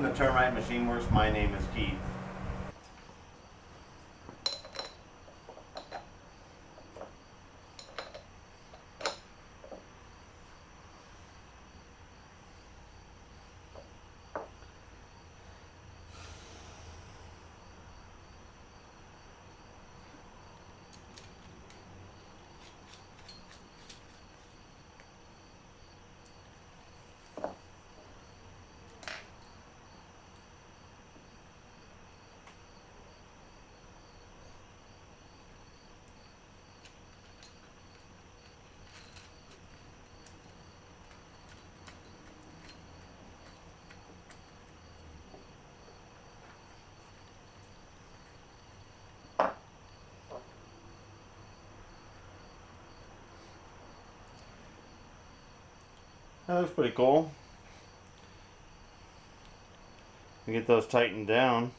Welcome to Termite Machine Works. My name is Keith. That looks pretty cool. We get those tightened down.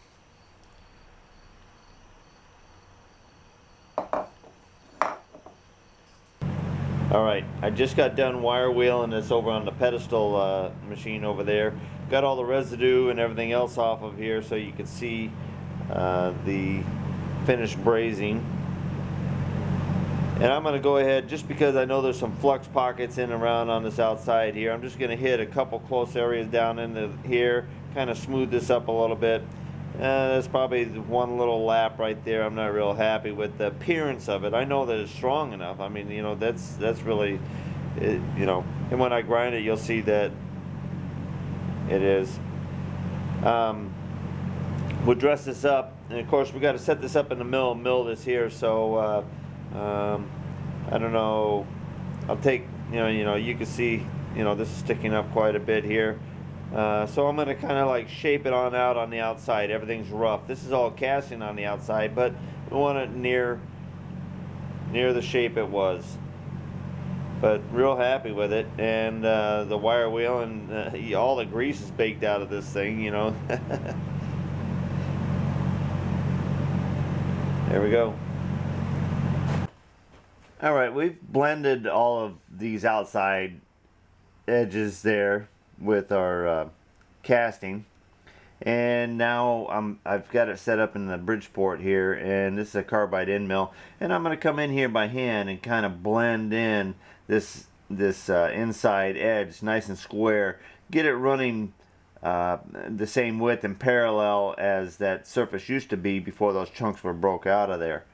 Alright, I just got done wire wheeling this over on the pedestal machine over there. Got all the residue and everything else off of here so you can see the finished brazing. And I'm going to go ahead, just because I know there's some flux pockets in and around on this outside here, I'm just going to hit a couple close areas down into here, kind of smooth this up a little bit. That's probably one little lap right there. I'm not real happy with the appearance of it. I know that it's strong enough. I mean, you know, that's really, you know, and when I grind it, you'll see that it is. We'll dress this up, and of course we got to set this up in the mill this here. So I don't know. I'll take, you know, you can see, you know, this is sticking up quite a bit here. So I'm going to kind of like shape it on out on the outside. Everything's rough. This is all casting on the outside, but we want it near the shape it was. But real happy with it, and the wire wheel and all the grease is baked out of this thing, you know. There we go. Alright, we've blended all of these outside edges there with our casting, and now I've got it set up in the Bridgeport here, and this is a carbide end mill, and I'm going to come in here by hand and kind of blend in this inside edge nice and square, get it running the same width and parallel as that surface used to be before those chunks were broke out of there.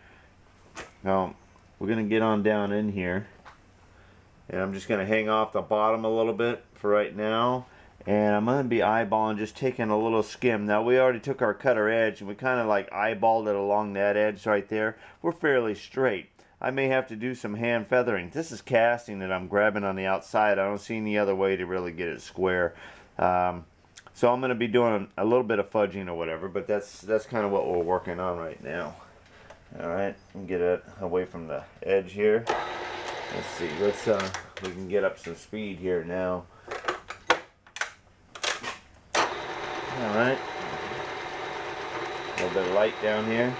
Now we're going to get on down in here, and I'm just going to hang off the bottom a little bit for right now, and I'm going to be eyeballing, just taking a little skim. Now we already took our cutter edge and we kind of like eyeballed it along that edge right there. We're fairly straight. I may have to do some hand feathering. This is casting that I'm grabbing on the outside. I don't see any other way to really get it square. So I'm going to be doing a little bit of fudging or whatever, but that's kind of what we're working on right now. Alright, get it away from the edge here. Let's see, we can get up some speed here now. Alright, a little bit of light down here.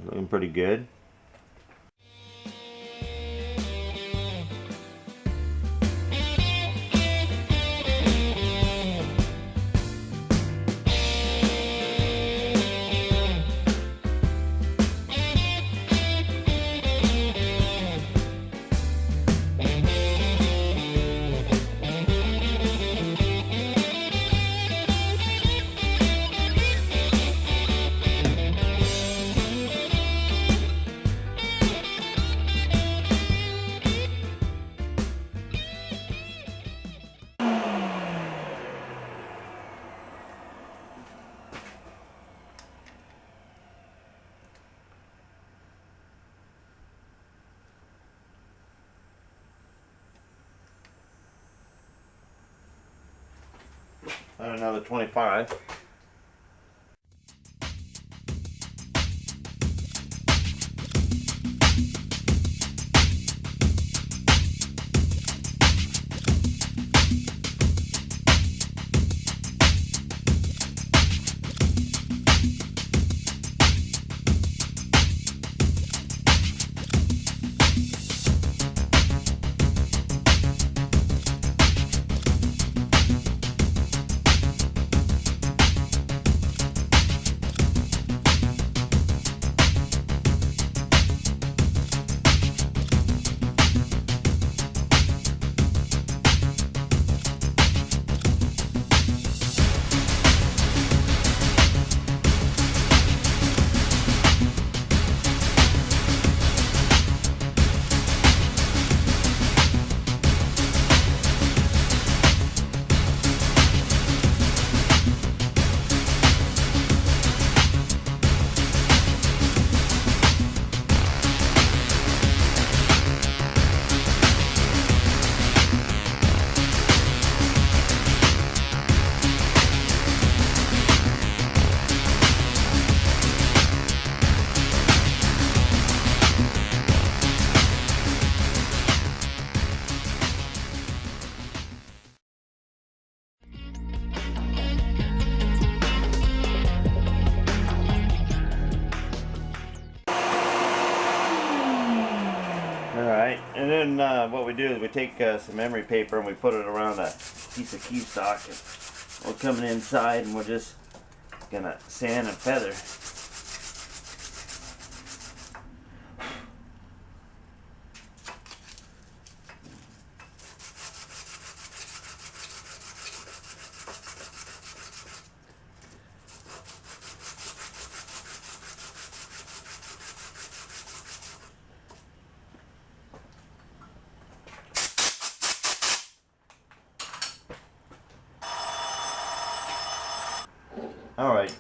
Looking pretty good. and another 25. And then what we do is we take some emery paper and we put it around a piece of key stock, and we're coming inside and we're just gonna sand and feather. Alright,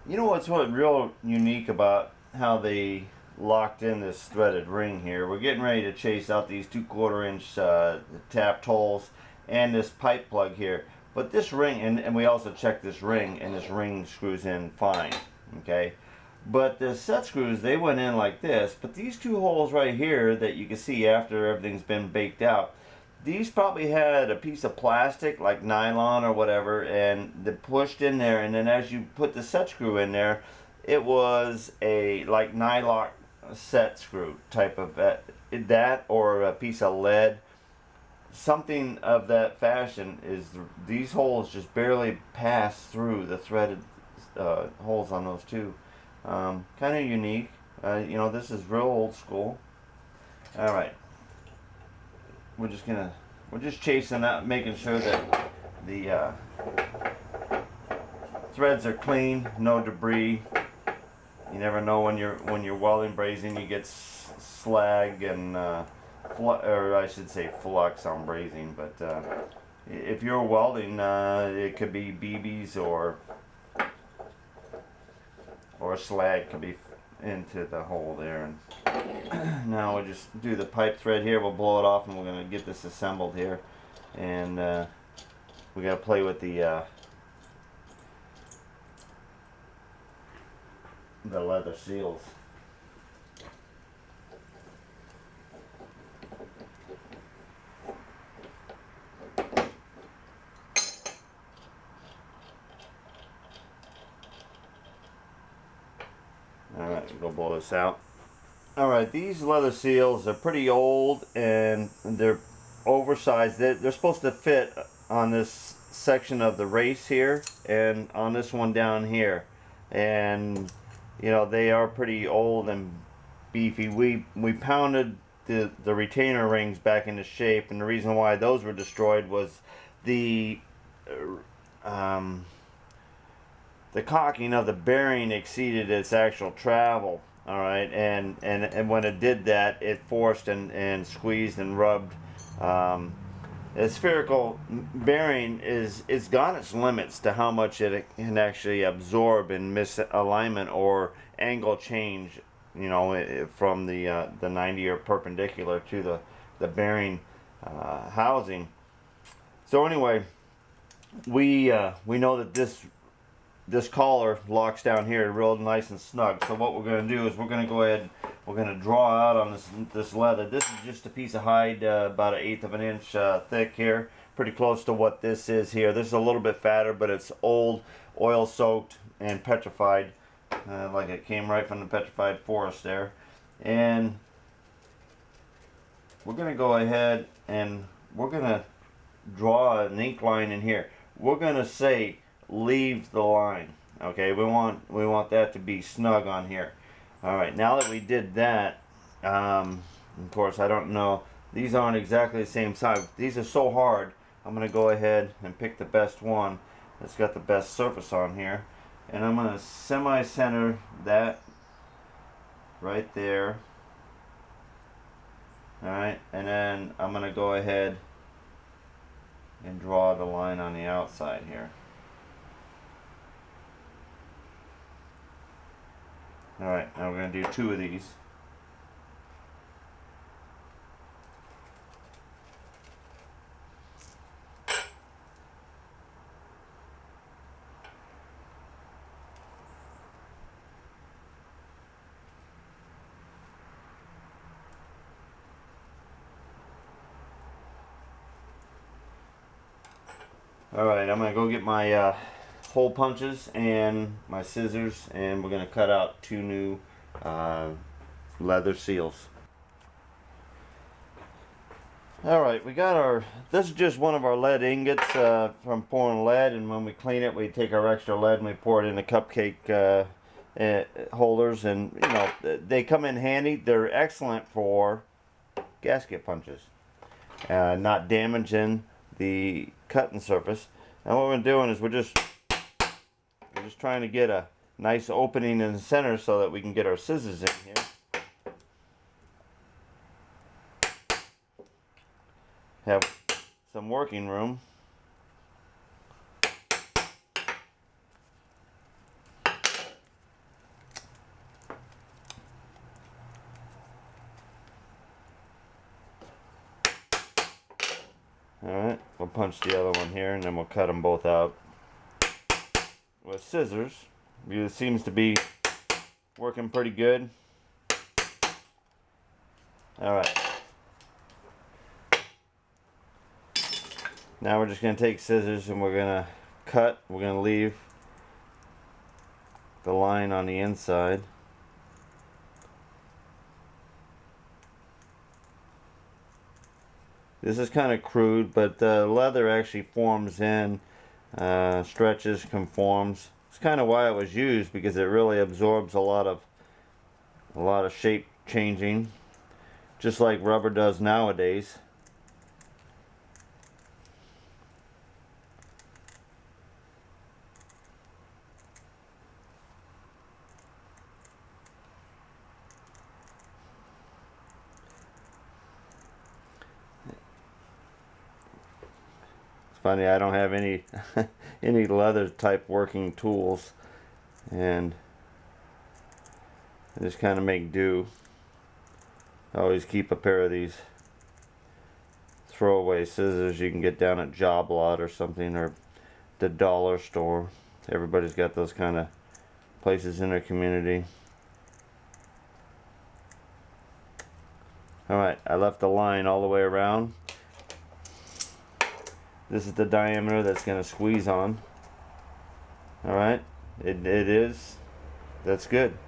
you know what's real unique about how they locked in this threaded ring here? We're getting ready to chase out these 2/4 inch tapped holes and this pipe plug here. But this ring, and we also checked this ring, and this ring screws in fine, okay? But the set screws, they went in like this, but these two holes right here that you can see after everything's been baked out, these probably had a piece of plastic like nylon or whatever, and they pushed in there, and then as you put the set screw in there, it was a like nylon set screw type of that, or a piece of lead, something of that fashion. Is these holes just barely pass through the threaded holes on those two. Kind of unique. You know, this is real old school. All right. We're just chasing out, making sure that the threads are clean, no debris. You never know when you're welding brazing, you get slag and or I should say flux on brazing. But if you're welding, it could be BBs or slag could be into the hole there. And now we'll just do the pipe thread here. We'll blow it off, and we're going to get this assembled here. And we got to play with the leather seals. Alright, we'll blow this out. Alright, these leather seals are pretty old and they're oversized. They're supposed to fit on this section of the race here and on this one down here. And you know, they are pretty old and beefy. We pounded the retainer rings back into shape, and the reason why those were destroyed was the cocking of the bearing exceeded its actual travel. All right, and when it did that, it forced and squeezed and rubbed. A spherical bearing it's got its limits to how much it can actually absorb in misalignment or angle change. You know, from the 90 or perpendicular to the bearing housing. So anyway, we know that this collar locks down here real nice and snug. So what we're going to do is we're going to go ahead and we're going to draw out on this leather. This is just a piece of hide about 1/8 of an inch thick here, pretty close to what this is here. This is a little bit fatter, but it's old, oil soaked, and petrified, like it came right from the petrified forest there. And we're going to go ahead and we're going to draw an ink line in here. We're going to say leave the line. Okay, we want that to be snug on here. All right, now that we did that, of course I don't know, these aren't exactly the same size. These are so hard, I'm going to go ahead and pick the best one that's got the best surface on here, and I'm going to semi-center that right there. Alright, and then I'm going to go ahead and draw the line on the outside here. Alright, now we're going to do 2 of these. Alright, I'm going to go get my hole punches and my scissors, and we're going to cut out 2 new leather seals. Alright, we got our, this is just one of our lead ingots from pouring lead, and when we clean it we take our extra lead and we pour it in the cupcake holders, and you know, they come in handy. They're excellent for gasket punches, not damaging the cutting surface. And what we're doing is we're just trying to get a nice opening in the center so that we can get our scissors in here. Have some working room. Alright, we'll punch the other one here and then we'll cut them both out with scissors. It seems to be working pretty good. Alright. Now we're just going to take scissors and we're going to cut. We're going to leave the line on the inside. This is kind of crude, but the leather actually forms in, stretches, conforms. It's kind of why it was used, because it really absorbs a lot of shape changing, just like rubber does nowadays. Funny, I don't have any any leather type working tools, and I just kind of make do. I always keep a pair of these throwaway scissors you can get down at Job Lot or something, or the dollar store. Everybody's got those kind of places in their community. Alright, I left the line all the way around. This is the diameter that's going to squeeze on. Alright, it is. That's good.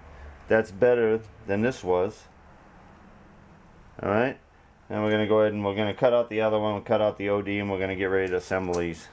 That's better than this was. Alright, and we're going to go ahead and we're going to cut out the other one, we'll cut out the OD, and we're going to get ready to assemble these.